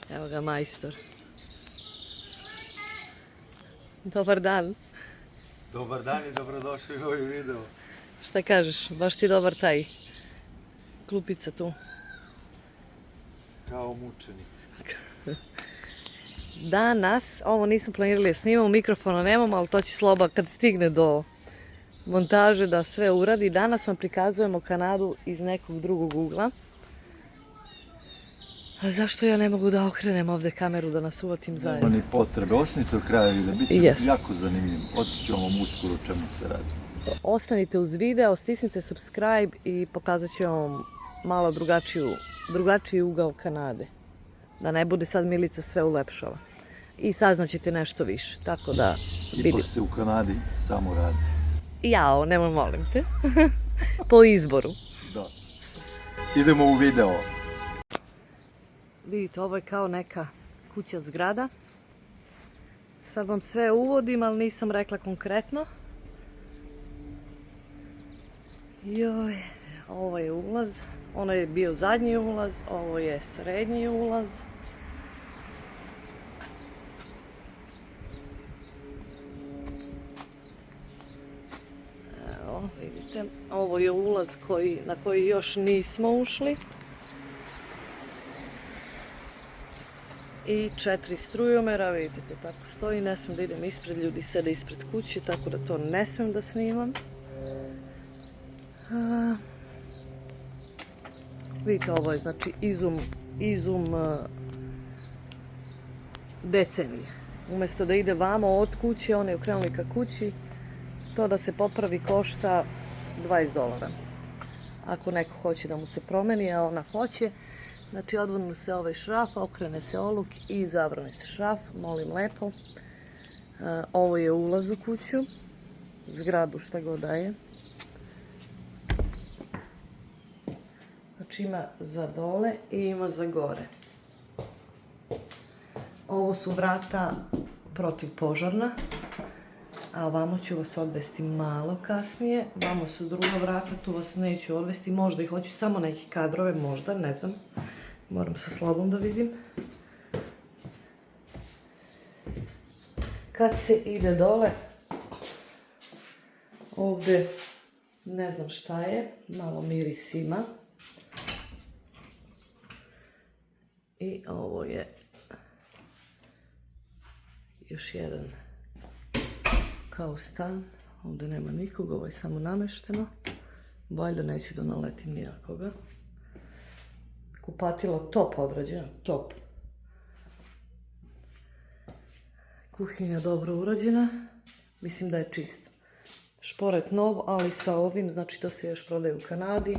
Evo ga majstor. Dobar dan. Dobar dan i dobrodošli u ovaj video. Šta kažeš? Baš ti dobar taj klupica tu. Kao mučenik. Danas, ovo nismo planirali da snimamo, mikrofona nemamo, ali to će Sloba kad stigne do montaže da sve uradi. Danas vam prikazujemo Kanadu iz nekog drugog ugla. A zašto ja ne mogu da okrenem ovdje kameru da nas uvatim zajedno? Nema ni potrebe, ostanite do kraja videa, bit će Jest. jako zanimljivo. Otkriću vam uskoro o čemu se radi. Ostanite uz video, stisnite subscribe i pokazat ću vam malo drugačiji ugao Kanade. Da ne bude sad Milica sve ulepšala. I saznaćete nešto više, tako da vidim. Ipak se u Kanadi samo radi. Jao, nemoj molim te. Po izboru. Da. Idemo u video. Vidite, ovo je kao neka kuća zgrada. Sad vam sve uvodim, ali nisam rekla konkretno. Joj, ovo je ulaz. Ono je bio zadnji ulaz, ovo je srednji ulaz. Evo, vidite, ovo je ulaz na koji još nismo ušli. I 4 strujomera, vidite, to tako stoji, ne smijem da idem ispred, ljudi sede ispred kuće, tako da to ne smijem da snimam. Vidite, ovo je znači izum decenije. Umjesto da ide vamo od kuće, oni okrenuli ka kući, to da se popravi košta $20. Ako neko hoće da mu se promeni, a ona hoće, znači odvrnu se ovaj šraf, okrene se oluk i zavrne se šraf, molim lepo. Ovo je ulaz u kuću, zgradu šta god da je. Znači ima za dole i ima za gore. Ovo su vrata protivpožarna, a ovamo ću vas odvesti malo kasnije. Vamo su druga vrata, tu vas neću odvesti, možda i hoću samo neke kadrove, možda, ne znam. Moram sa Slobom da vidim. Kad se ide dole, ovdje ne znam šta je, malo miris ima. I ovo je još jedan kao stan. Ovdje nema nikoga, ovo je samo namešteno. Valjda neću da naletim nijakoga. Kupatilo top odrađeno, top. Kuhinja dobro urađena. Mislim da je čist. Šporet nov, ali sa ovim, znači to se još prodaje u Kanadi.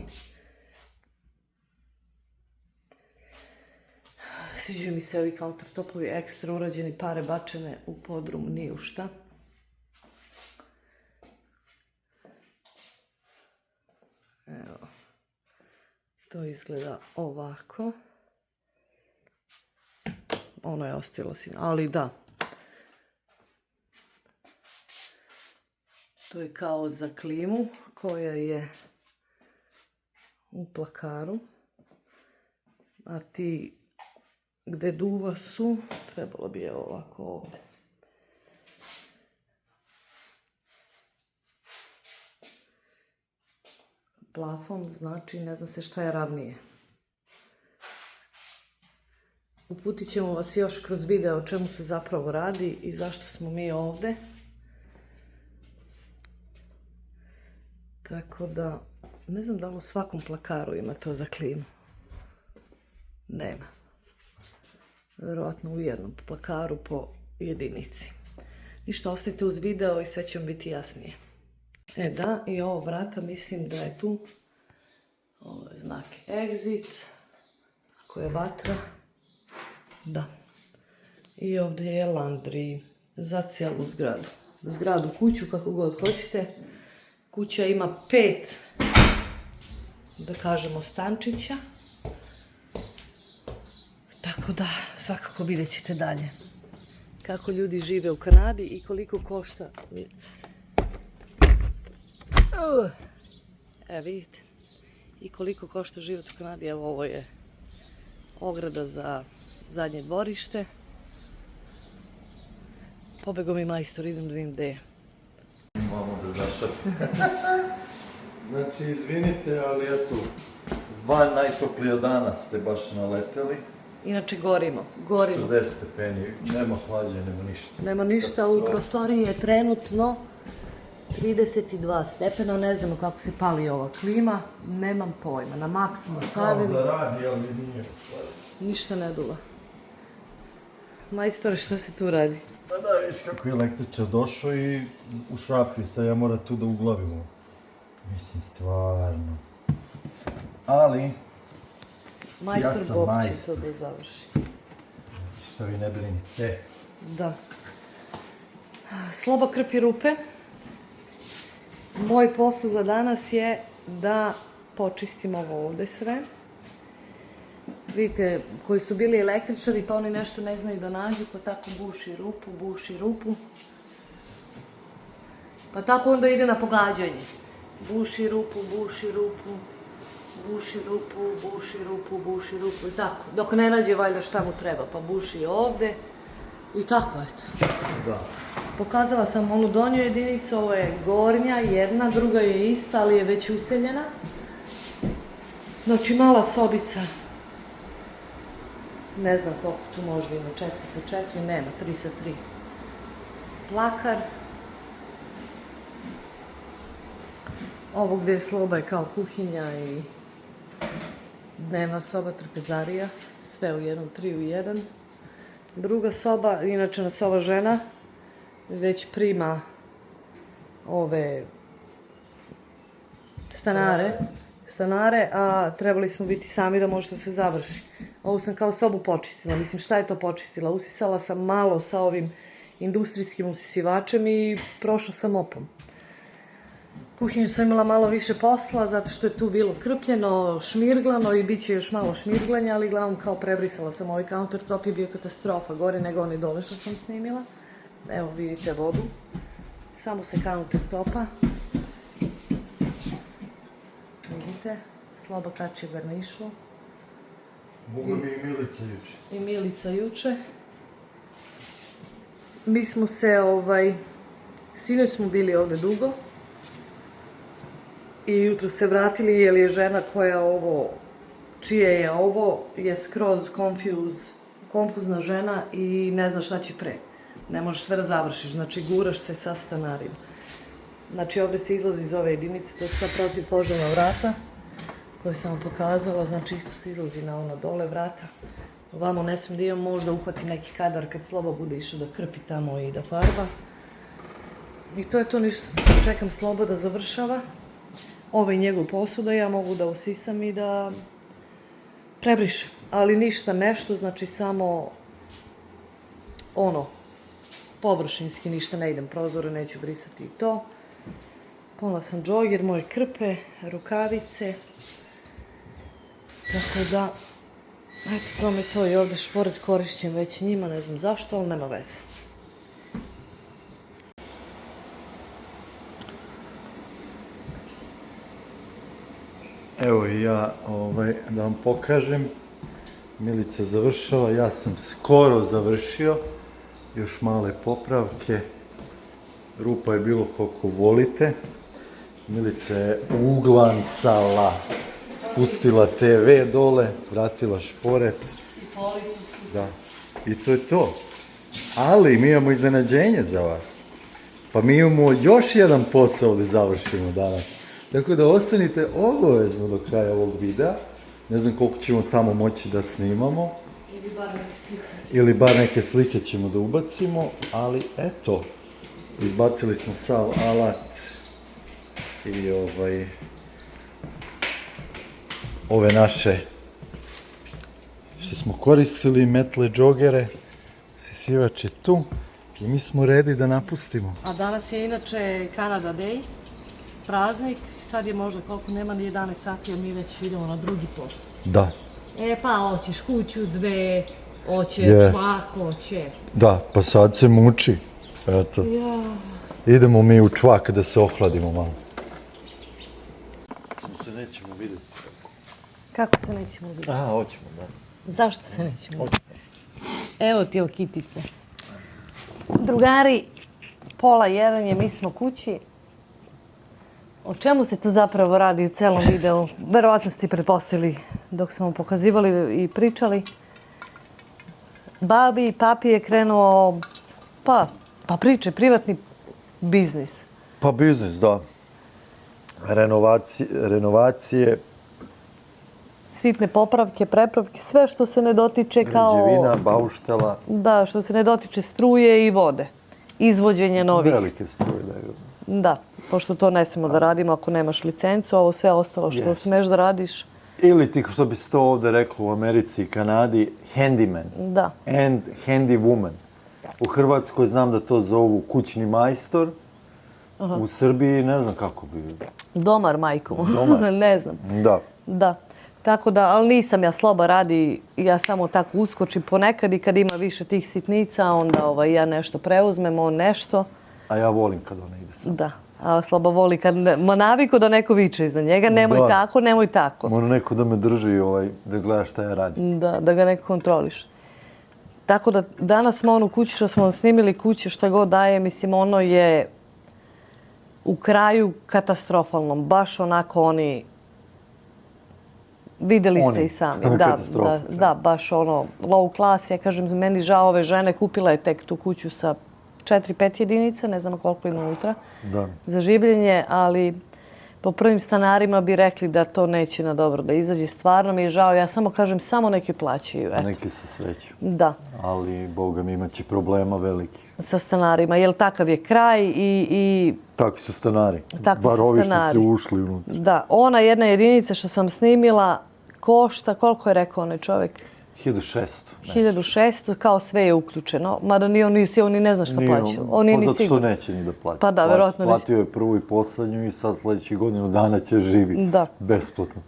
Sviđaju mi se ovi countertopovi ekstra urađeni, pare bačene u podrum, ni u šta. Evo, to izgleda ovako. Ono je ostalo sin, ali da. To je kao za klimu koja je u plakaru. A ti gde duva su, trebalo bi je ovako ovdje. Plafon znači ne zna se šta je ravnije. Uputit ćemo vas još kroz video o čemu se zapravo radi i zašto smo mi ovdje. Tako da, ne znam da li u svakom plakaru ima to za klimu. Nema. Vjerovatno u jednom plakaru po jedinici. Ništa, ostajte uz video i sve će vam biti jasnije. E da, i ovo vrata mislim da je tu. Ovo je znak exit. Ako je vatra. Da. I ovdje je laundry za cijelu zgradu. Zgradu, kuću, kako god hoćete. Kuća ima 5, da kažemo, stančića. Tako da, svakako vidjet ćete dalje kako ljudi žive u Kanadi i koliko košta. Vidite. I koliko košta život u Kanadi. Evo, ovo je ograda za zadnje dvorište. Pobegao mi majstor, idem da vidim gde je. Imamo da zašapim. Znači, izvinite, ali eto, 2 najtoplija dana ste baš naleteli. Inače gorimo. 40 stepeni, nema hlađe, nema ništa. Nema ništa, u prostoriji je trenutno 32 stepena, ne znamo kako se pali ova klima, nemam pojma, na maks smo Kao stavili, da radi, ali nije. ništa ne duva. Majstore, šta se tu radi? Pa da, vidiš kako je električar došao i u šafi, sad ja moram tu da uglavimo. Mislim, stvarno. Ali, Majstor Ja sam Bob će majstor. to da završi. što vi ne brinite. Da. Sloba krpi rupe. Moj posao za danas je da počistim ovo ovde sve. Vidite, koji su bili električari pa oni nešto ne znaju da nađu, pa tako buši rupu. Pa tako onda ide na pogađanje. Buši rupu i tako. Dok ne nađe valjda šta mu treba, pa buši ovde i tako eto. Da. Pokazala sam onu donju jedinicu, ovo je gornja, jedna, druga je ista, ali je već useljena. Znači mala sobica, ne znam koliko tu možda ima, 4 sa 4, nema, 3 sa 3. Plakar. Ovo gde je sloba je kao kuhinja i dnevna soba, trpezarija, sve u jednom, 3 u 1. Druga soba, inače nas ova žena već prima ove stanare, a trebali smo biti sami da može da se završi. Ovu sam kao sobu počistila, mislim šta je to počistila? Usisala sam malo sa ovim industrijskim usisivačem i prošla sam mopom. Kuhinju sam imala malo više posla, zato što je tu bilo krpljeno, šmirglano i bit će još malo šmirglanja, ali glavnom kao prebrisala sam ovaj countertop i bio katastrofa, gore nego oni dole što sam snimila. Evo vidite vodu, samo se countertopa. Vidite, slabo kači je garnišlo. Boga mi i Milica juče. I Milica juče. Mi smo se, sinoć smo bili ovde dugo. I jutro se vratili jer je žena koja čije je ovo, je skroz konfuzna žena i ne zna šta će pre. Ne možeš sve da završiš, znači guraš se sa stanarima. Znači ovde se izlazi iz ove jedinice, to su ta protivpožarna vrata koje sam vam pokazala, znači isto se izlazi na ono dole vrata. Ovamo ne smijem da imam, možda uhvatim neki kadar kad Sloba bude išao da krpi tamo i da farba. I to je to, ništa, čekam Sloba da završava. Ovo je njegov posao da ja mogu da usisam i da prebrišem. Ali ništa nešto, znači samo površinski ništa ne idem, prozore neću brisati i to. Ponela sam džoger, moje krpe, rukavice. Tako da, eto to me to i ovde šporet korišćem već njima, ne znam zašto, ali nema veze. Evo i ja da vam pokažem. Milica završila, ja sam skoro završio. Još male popravke. Rupa je bilo koliko volite. Milica je uglancala. Spustila TV dole, vratila šporet. I policu spustila. Da. I to je to. Ali mi imamo iznenađenje za vas. Pa mi imamo još jedan posao da završimo danas. Tako da ostanite obavezno do kraja ovog videa. Ne znam koliko ćemo tamo moći da snimamo. Ili bar neke slike ćemo da ubacimo. Ali eto, izbacili smo sav alat i ove naše što smo koristili, metle, džogere, sisivač je tu i mi smo redi da napustimo. A danas je inače Canada Day, praznik, sad je možda koliko nema ni 11 sati, a mi već idemo na drugi posao. Da. Pa hoćeš kuću, dve, hoće čvak, hoće. Da, pa sad se muči. Eto. Idemo mi u čvak da se ohladimo malo. Samo se nećemo vidjeti tako. Kako se nećemo vidjeti? Aha, hoćemo, da. Zašto se nećemo vidjeti? Evo ti okiti se. Drugari, 12:30 je, mi smo kući. O čemu se tu zapravo radi u celom videu? Verovatno ste pretpostavili dok smo pokazivali i pričali. Babi i papi je krenuo, pa priče, privatni biznis. Pa biznis, da. Renovacije, Sitne popravke, prepravke, sve što se ne dotiče kao... građevina, bauštela. Da, što se ne dotiče struje i vode. Izvođenje novih. Velike struje daju. Da, pošto to ne smemo da radimo ako nemaš licencu, a ovo sve ostalo što smeš da radiš. Ili ti, što bi se to ovdje reklo u Americi i Kanadi, handyman. Da. And handy woman. U Hrvatskoj znam da to zovu kućni majstor. U Srbiji ne znam kako bi... Domar, majko. Domar. Ne znam. Da. Da. Tako da, ali nisam ja, Sloba radi, ja samo tako uskočim ponekad i kad ima više tih sitnica, onda ja nešto preuzmem, on nešto. A ja volim kad ona ide sam. Da. A Sloba voli kad... Ma naviko da neko viče iznad njega, nemoj tako, nemoj tako. Mora neko da me drži, da gleda šta ja radim. Da ga neko kontroliš. Tako da danas smo onu kuću što smo snimili kuće šta god daje, mislim ono je u kraju katastrofalnom. Baš onako oni... Vidjeli ste i sami. Da, baš ono low class. Ja kažem, meni žao ove žene, kupila je tek tu kuću sa 4-5 jedinica, ne znam koliko ima unutra, za življenje, ali po prvim stanarima bi rekli da to neće na dobro da izađe. Stvarno mi je žao, ja samo kažem, samo neki plaćaju. Neki se sreću. Da. Ali, Boga mi, imaće problema velikih. Sa stanarima, jer takav je kraj i... Takvi su stanari. Takvi Bar su ovi što stanari. se ušli unutra. Da, ona jedna jedinica što sam snimila košta, koliko je rekao onaj čovjek? 1600. 1600, kao sve je uključeno. Mada oni ne zna šta plaćaju. Oni ni zato što sigurno. neće ni da plaća. Pa da, verovatno. Platio je prvu i poslednju i sad sljedećih godinu dana će živi. Besplatno.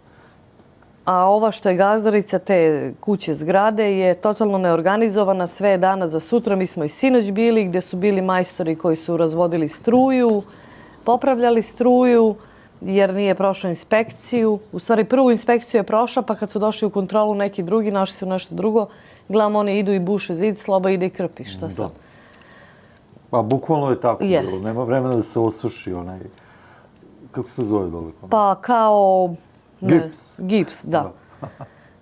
A ova što je gazdarica te kuće zgrade je totalno neorganizovana, sve je dana za sutra. Mi smo i sinoć bili gdje su bili majstori koji su razvodili struju, popravljali struju jer nije prošla inspekciju. U stvari prvu inspekciju je prošla, pa kad su došli u kontrolu neki drugi, našli su nešto drugo. Gledam, oni idu i buše zid, Sloba ide i krpi. Šta sad? Pa bukvalno je tako bilo. Nema vremena da se osuši onaj... Kako se zove dole? Pa kao... Gips. Gips, da.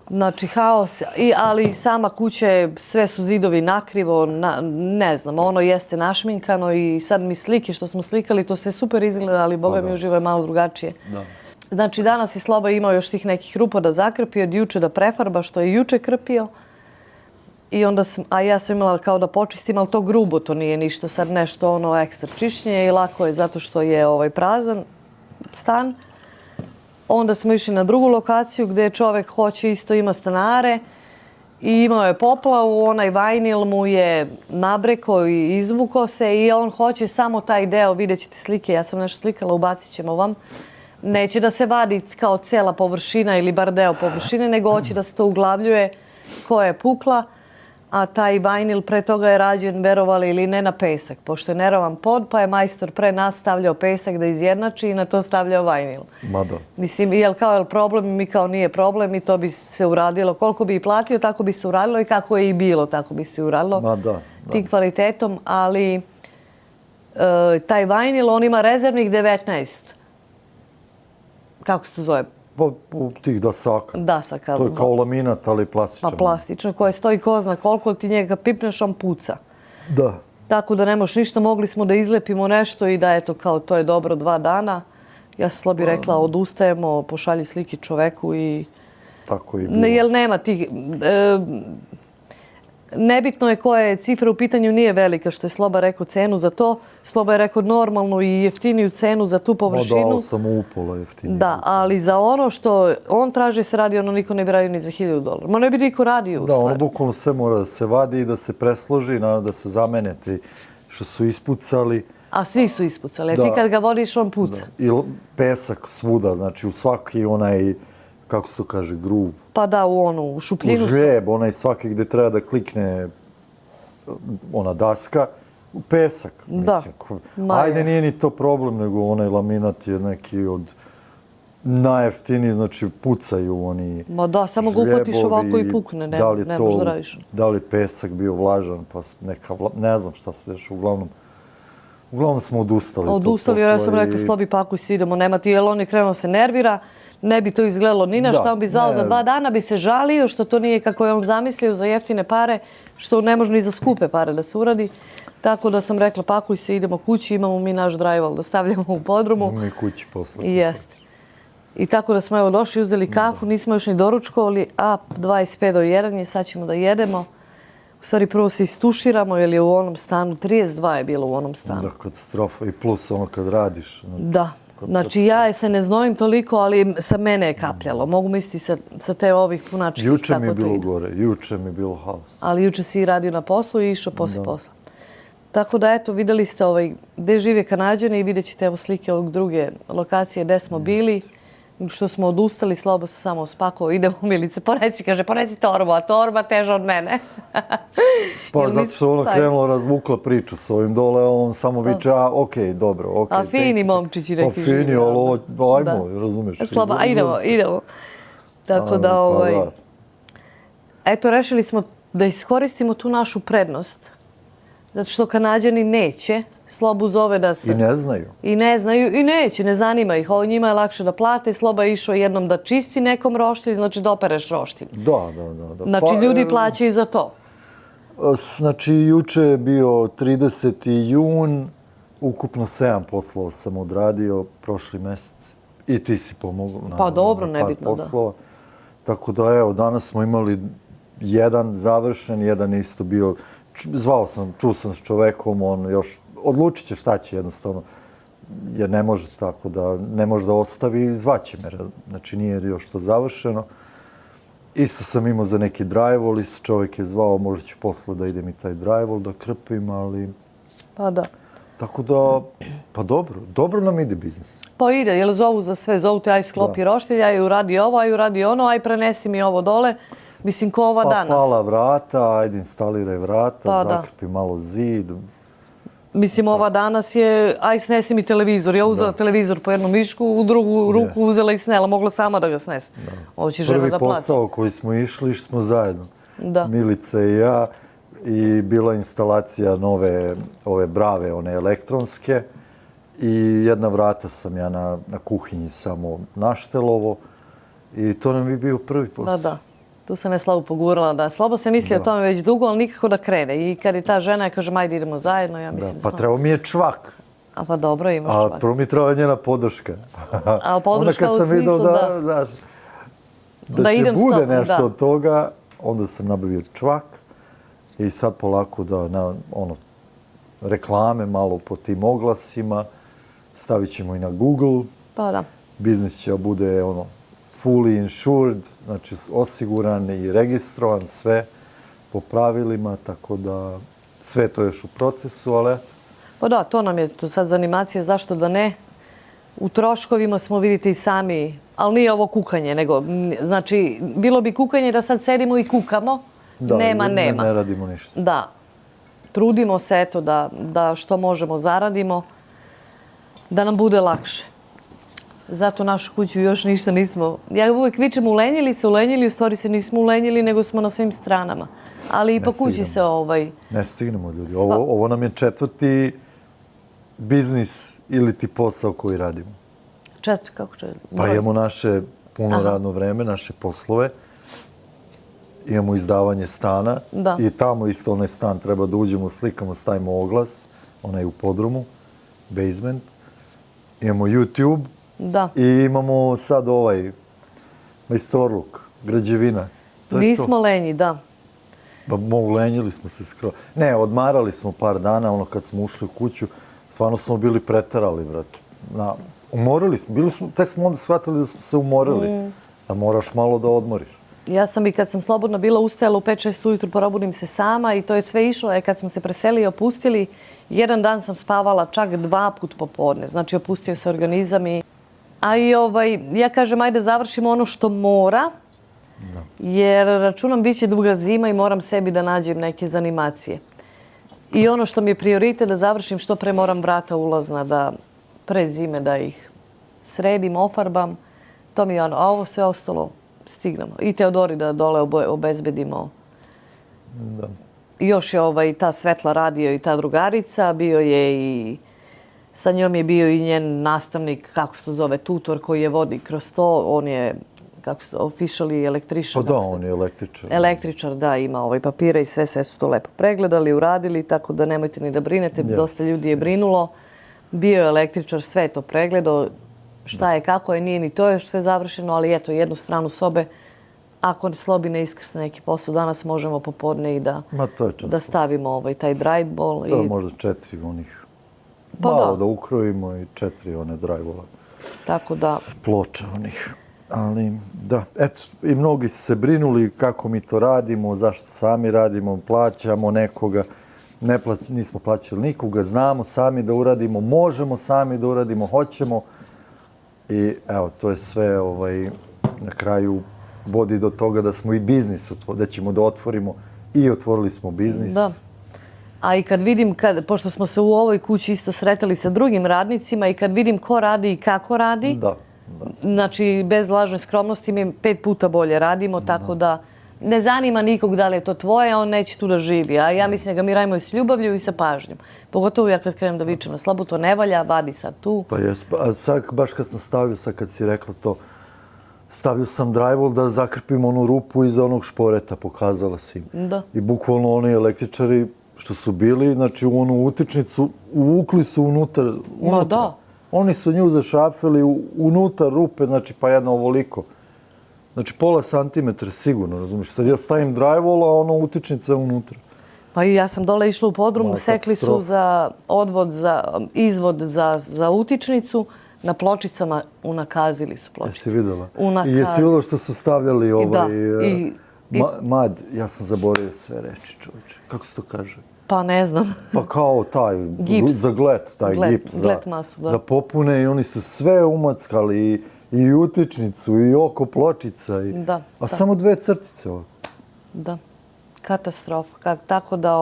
Znači, haos. Ali sama kuća, sve su zidovi nakrivo, ne znam, ono jeste našminkano i sad mi slike što smo slikali, to sve super izgleda, ali Boga mi uživo je malo drugačije. Znači, danas je Sloba imao još tih nekih rupa da zakrpi, od juče da prefarba, što je juče krpio. I onda a ja sam imala kao da počistim, ali to grubo, to nije ništa, sad nešto ono ekstra čišćenje i lako je zato što je prazan stan. Onda smo išli na drugu lokaciju gdje čovjek hoće, isto ima stanare i imao je poplavu, onaj vajnil mu je nabrekao i izvukao se i on hoće samo taj deo, vidjet ćete slike, ja sam nešto slikala, ubacit ćemo vam. Neće da se vadi kao cijela površina ili bar deo površine, nego hoće da se to uglavljuje koja je pukla, a taj vajnil pre toga je rađen, verovali ili ne, na pesak, pošto je nerovan pod, pa je majstor pre nas stavljao pesak da izjednači i na to stavljao vajnil. Mada. Mislim, je li problem? Mi kao nije problem i to bi se uradilo. Koliko bi i platio, tako bi se uradilo i kako je i bilo, tako bi se uradilo. Tim kvalitetom, ali taj vajnil, on ima rezervnih 19. Kako se to zove? Tih dasaka. Dasaka. To je kao laminat, ali plastičan. Pa plastično, koje stoji ko zna koliko, ti njega pipneš, on puca. Da. Tako da nemoš ništa, mogli smo da izlepimo nešto i da eto kao to je dobro 2 dana. Ja sam Slobi rekla odustajemo, pošalji slike čoveku i... Tako i bilo. Jer nema tih... Nebitno je koja je cifra u pitanju, nije velika što je Sloba rekao cenu za to. Sloba je rekao normalnu i jeftiniju cenu za tu površinu. Dao sam upola jeftiniju. Da, ali za ono što on traži se radi, ono niko ne bi radio ni za $1000. Ma ne bi niko radio u stvari. Da, ono bukvalno sve mora da se vadi i da se presloži, da se zamene ti što su ispucali. A svi su ispucali, ti kad ga vodiš on puca. I pesak svuda, znači u svaki onaj, kako se to kaže, gruv. Pa da, u šupljinu. U žreb, onaj svaki gdje treba da klikne ona daska, u pesak. Da. Ajde, nije ni to problem, nego onaj laminat je neki od najjeftiniji, znači pucaju oni Ma da, samo ga uhvatiš ovako i pukne, ne možeš da radiš. Da li pesak bio vlažan, pa ne znam šta se dešava, uglavnom smo odustali. Odustali, jer ja sam rekla, Slobi, pakuj se, idemo, nema ti, jer on je krenuo se nervira, ne bi to izgledalo ni na šta, on bi zvao za 2 dana, bi se žalio što to nije kako je on zamislio za jeftine pare, što ne može ni za skupe pare da se uradi. Tako da sam rekla, pakuj se, idemo kući, imamo mi naš drajval da stavljamo u podrumu. Imamo i kući posle. I jeste. I tako da smo evo došli, uzeli kafu, nismo još ni doručkovali, a 25 do 1 je, sad ćemo da jedemo. U stvari prvo se istuširamo, jer je u onom stanu, 32 je bilo u onom stanu. Da, katastrofa. I plus ono kad radiš. Da. Znači ja se ne znojim toliko, ali sa mene je kapljalo. Mogu misliti sa te ovih punačkih kako to ide. Juče mi je bilo gore, juče mi je bilo haos. Ali juče si radio na poslu i išao posle posla. Tako da eto, vidjeli ste gdje žive Kanađani i vidjet ćete evo slike ovog druge lokacije gdje smo bili. Što smo odustali, Slobo se samo spakovao, idemo u Milice, ponesi torbu, a torba teža od mene. Pa zato što ona krenula, razvukla priču s ovim dole, on samo viče, okej, dobro, okej. A fini momčići neki. Pa fini, ali ajmo, razumiješ. Slobo, idemo. Tako da, eto, rešili smo da iskoristimo tu našu prednost. Zato što Kanađani neće, Slobu zove da se... I ne znaju. I ne znaju, i neće, ne zanima ih. Ovo njima je lakše da plate. Sloba je išao jednom da čisti nekom roštilj, znači da opereš roštilj. Da. Znači ljudi plaćaju za to. Znači juče je bio 30. jun, ukupno 7 poslova sam odradio prošli mjesec. I ti si pomogao. Pa dobro, nebitno da. Tako da evo, danas smo imali jedan završen, jedan isto bio... čuo sam s čovekom, on još odlučit će šta će jednostavno, jer ne može tako da, ne može da ostavi, zvaće me, znači nije još to završeno. Isto sam imao za neki drywall, isto čovjek je zvao, možda ću posle da idem i taj drywall da krpim, ali... Pa da. Tako da, pa dobro nam ide biznis. Pa ide, jer zovu za sve, zovu te aj sklopi roštilj, aj uradi ovo, aj uradi ono, aj prenesi mi ovo dole. Mislim, ko ova danas. Pa pala vrata, ajde instaliraj vrata, zakrpi malo zid. Mislim, ova danas je, aj snesi mi televizor. Ja uzela televizor po jednu mišku, u drugu ruku uzela i snela. Mogla sama da ga snese. Ovo će žena da plati. Prvi posao koji smo išli smo zajedno. Da. Milica i ja. I bila instalacija nove, ove brave, one elektronske. I jedna vrata sam ja na kuhinji samo naštelovo. I to nam je bio prvi posao. Da. Tu sam je Slavu pogurala da Slabo se misli o tome već dugo, ali nikako da krene. I kad je ta žena, kaže, ajde idemo zajedno, ja mislim da pa treba mi je čvak. A pa dobro, imaš čvak. A prvo mi treba njena podrška. Ali podrška u smislu da će bude nešto od toga, onda sam nabavio čvak i sad polako da reklame malo po tim oglasima, stavit ćemo i na Google. Pa da. Biznis će bude fully insured, znači osiguran i registrovan, sve po pravilima, tako da sve to još u procesu, ali... Pa da, to nam je tu sad za animacije, zašto da ne? U troškovima smo, vidite i sami, ali nije ovo kukanje, nego, znači, bilo bi kukanje da sad sedimo i kukamo, nema. Ne radimo ništa. Da, trudimo se, eto, da što možemo zaradimo, da nam bude lakše. Zato našu kuću još ništa nismo... Ja uvijek vičem ulenjili, u stvari se nismo ulenjili, nego smo na svim stranama. Ali i po kući se Ne stignemo, ljudi. Ovo nam je 4. biznis ili ti posao koji radimo. 4, kako 4? Pa imamo naše puno radno vreme, naše poslove. Imamo izdavanje stana. I tamo isto onaj stan treba da uđemo, slikamo, stavimo oglas. Onaj u podrumu, basement. Imamo YouTube. Da. I imamo sad majstorluk, građevina. Nismo lenji, da. Ulenjili smo se skoro. Ne, odmarali smo par dana, kad smo ušli u kuću, stvarno smo bili preterali, brate. Umorili smo, tek smo onda shvatili da smo se umorili, da moraš malo da odmoriš. Ja sam i kad sam slobodno bila ustajala u 5-6 ujutru, probudim se sama i to je sve išlo. Kad smo se preselili i opustili, jedan dan sam spavala čak 2 put popodne. Znači, opustio se organizam i... A i ja kažem, ajde završimo ono što mora, jer računam bit će duga zima i moram sebi da nađem neke zanimacije. I ono što mi je prioritet da završim, što pre moram vrata ulazna da pre zime da ih sredim, ofarbam, To mi je ono, a ovo sve ostalo stignemo. I Teodori da dole obezbedimo. Da. I još je ta Svetla radio i ta drugarica, bio je i sa njom je bio i njen nastavnik, kako se to zove, tutor koji je vodi kroz to. On je, kako se to, officially električar. Pa da, on je električar. Električar, da, ima papire i sve su to lepo pregledali, uradili, tako da nemojte ni da brinete. Dosta ljudi je brinulo. Bio je električar, sve je to pregledao. Šta je, kako je, nije ni to još sve završeno, ali eto, jednu stranu sobe. Ako Slobi ne iskrsne neki posao, danas možemo popodne i da stavimo taj drywall. To je možda 4 onih. Pa malo da ukrojimo i 4 one drywalla. Tako da... Ploča onih. Ali da, eto, i mnogi su se brinuli kako mi to radimo, zašto sami radimo, plaćamo nekoga. Nismo plaćali nikoga, znamo sami da uradimo, možemo sami da uradimo, hoćemo. I evo, to je sve na kraju vodi do toga da smo i biznis, da ćemo da otvorimo i otvorili smo biznis. Da. A i kad vidim, pošto smo se u ovoj kući isto sretali sa drugim radnicima i kad vidim ko radi i kako radi, znači bez lažne skromnosti mi 5 puta bolje radimo, tako da ne zanima nikog da li je to tvoje, on neće tu da živi. A ja mislim da ga mi radimo i s ljubavlju i sa pažnjom. Pogotovo ja kad krenem da vičem na Slabu, to ne valja, vadi sad tu. Pa jes, a sad baš kad sam stavio, sad kad si rekla to, stavio sam drywall da zakrpim onu rupu iza onog šporeta, pokazala si im. Da. I bukvalno oni električari što su bili, znači u onu utičnicu, uvukli su unutra. Ma da. Oni su nju zašafili unutar rupe, znači pa jedno ovoliko. Znači pola santimetra sigurno, razumiješ. Sad ja stavim drywall, a ono utičnica je unutra. Pa i ja sam dole išla u podrum, sekli su za odvod, izvod za utičnicu, na pločicama unakazili su pločice. Jesi vidjela? I jesi vidjela što su stavljali mad? Ja sam zaboravio sve reći, čovječe. Kako se to kaže? Pa ne znam. Pa kao taj, za glet, taj gips. Glet masu, da. Da popune i oni su sve umackali i utičnicu i oko pločica. Da. A samo 2 crtice ovdje. Da. Katastrofa. Tako da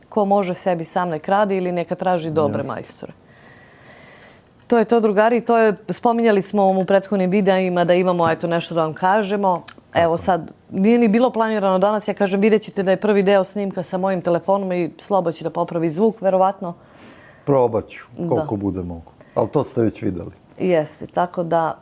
ko može sebi sam nek radi ili neka traži dobre majstore. To je to, drugari. To je, spominjali smo u prethodnim videima da imamo nešto da vam kažemo. Evo sad, nije ni bilo planirano danas. Ja kažem, vidjet ćete da je prvi deo snimka sa mojim telefonom i Slobo će da popravi zvuk, verovatno. Probat ću, koliko bude mogu. Ali to ste već vidjeli. Jeste, tako da,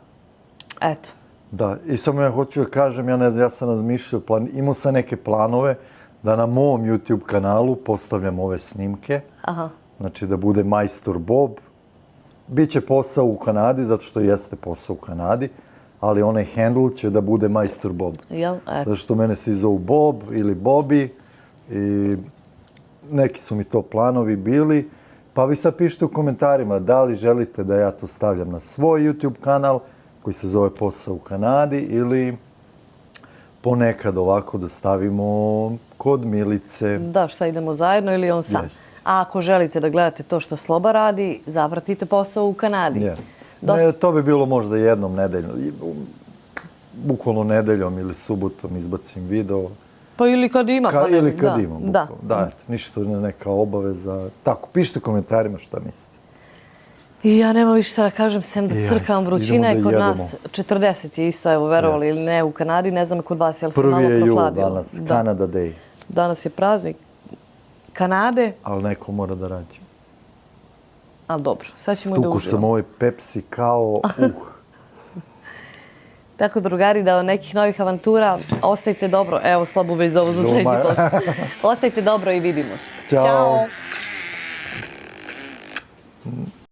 eto. Da, i samo ja hoću da kažem, ja sam razmišljao, imao sam neke planove da na mom YouTube kanalu postavljam ove snimke. Aha. Znači da bude Majstor Bob. Biće posao u Kanadi, zato što jeste posao u Kanadi, ali onaj handle će da bude Majstor Bob. Jel? Zato što mene svi zovu Bob ili Bobby i neki su mi to planovi bili. Pa vi sad pišite u komentarima da li želite da ja to stavljam na svoj YouTube kanal koji se zove Posao u Kanadi ili ponekad ovako da stavimo kod Milice. Da, šta idemo zajedno ili on sam. A ako želite da gledate to što Sloba radi, zapratite Posao u Kanadi. To bi bilo možda jednom nedeljom, bukvalno nedeljom ili subotom izbacim video. Pa ili kad ima. Ili kad ima, bukvalno. Da, eto, ništa neka obaveza. Tako, pišite komentarima šta mislite. I ja nemam više šta da kažem, sem da crkam, vrućina je kod nas. 40 je isto, evo, verovali ili ne, u Kanadi, ne znam kod vas, jel se malo prohladilo. 1. jul danas, Canada Day. Danas je praznik Kanade. Ali neko mora da radi. Ali dobro, sad ćemo da uživamo. Stuku sam ovaj Pepsi kao Tako, drugari, da od nekih novih avantura ostajte dobro. Evo, Slobu već zovu za treći put. Ostajte dobro i vidimo se. Ćao.